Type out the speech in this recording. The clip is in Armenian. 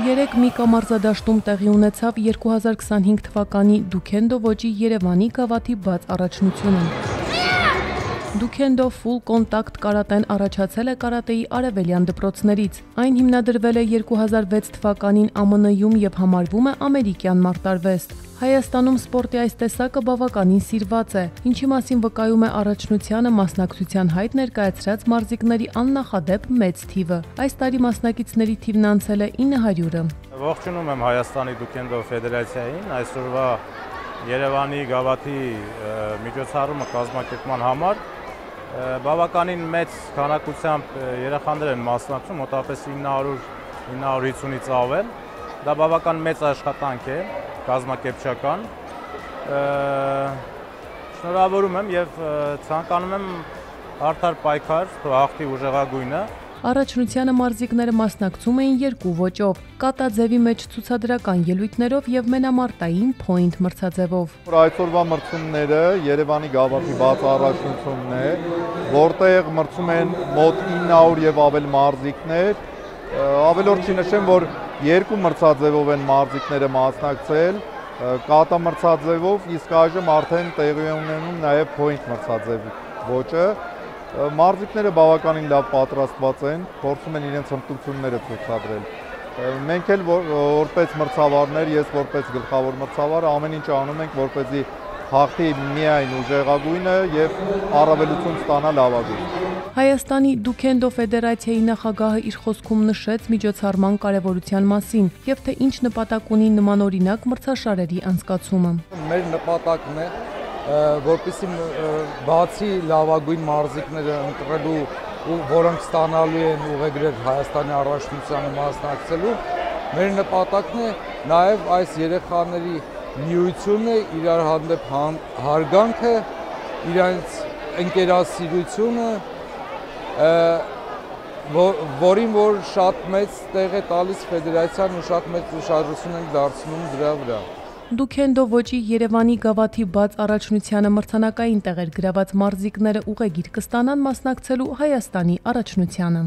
Երեկ մի կամարզադաշտում տեղի ունեցավ 2025 թվականի Դուքենդո ոճի Երևանի գավաթի բաց առաջնությունը։ Դուքենդո ֆուլ կոնտակտ կարատեն առաջացել է կարատեի արևելյան դպրոցներից։ Այն հիմնադրվել է 2006 թվականին ԱՄՆ-ում և համարվում է ամերիկյան մարտարվեստ։ Հայաստանում սպորտի այս տեսակը բավականին սիրված է, ինչի մասին վկայում է առաջնությանը մասնակցության հայտ ներկայացրած մարզիկների աննախադեպ մեծ թիվը։ Այս տարի մասնակիցների թիվն անցել է 900-ը։ Ողջունում եմ Հայաստանի Դուքենդո ֆեդերացիային այսօրվա Երևանի գավաթի միջոցառումը կազմակերպման համար։ Բավականին մեծ քանակությամբ երեխաներ են մասնակցում, մոտավորապես 950-ից ավել։ Դա բավական մեծ աշխատանք է, կազմակերպչական։ Շնորհավորում եմ եւ ցանկանում եմ արդար պայքար, հաղթի ուժեղագույնը։ Առաջնությանը մարզիկները մասնակցում էին երկու ոճով՝ կատաձևի մեջ ցուցադրական ելույթներով եւ մենամարտային փոինթ մրցաձևով։ Այսօրվա մրցումները Երևանի գավաթի բաց առաջնությունն է, որտեղ մրցում են մոտ 900 եւ ավել մարզիկներ։ Ավելորդ չի նշեմ, որ երկու մրցաձևով են մարզիկները մասնակցել, կատա մրցաձևով, իսկ այժմ արդեն տեղի ունենում նաեւ փոինթ մրցաձևի ոճը։ Մարզիկները բավականին լավ պատրաստված են, փորձում են իրենց հմտությունները ցուցադրել։ Մենք էլ որպես մրցավարներ, ես որպես գլխավոր մրցավար ամեն ինչ անում ենք, որպեսզի հաղթի միայն ուժեղագույնը եւ առավելություն ստանա լավագույնը։ Հայաստանի Դուքենդո ֆեդերացիայի նախագահը իր խոսքում նշեց միջոցառման կարևորության մասին եւ թե ինչ նպատակ ունի նմանօրինակ մրցաշարերի անցկացումը։ Մեր նպատակն է որպեսզի բացի լավագույն մարզիկները ընտրելու, որոնք ստանալու են ուղեգրեր Հայաստանի առաջնությանը մասնակցելու, մեր նպատակն է նաև այս երեխաների միությունը, իրար հանդեպ հարգանքը, իրենց ընկերասիրությունը, որին որ շատ մեծ տեղ է տալիս ֆեդերացիան ու շատ մեծ ուշադրություն ենք դարձնում դրա վրա։ Դուքենդո ոճի Երևանի գավաթի բաց առաջնությանը մրցանակային տեղեր գրաված մարզիկները ուղեգիր կստանան մասնակցելու Հայաստանի առաջնությանը։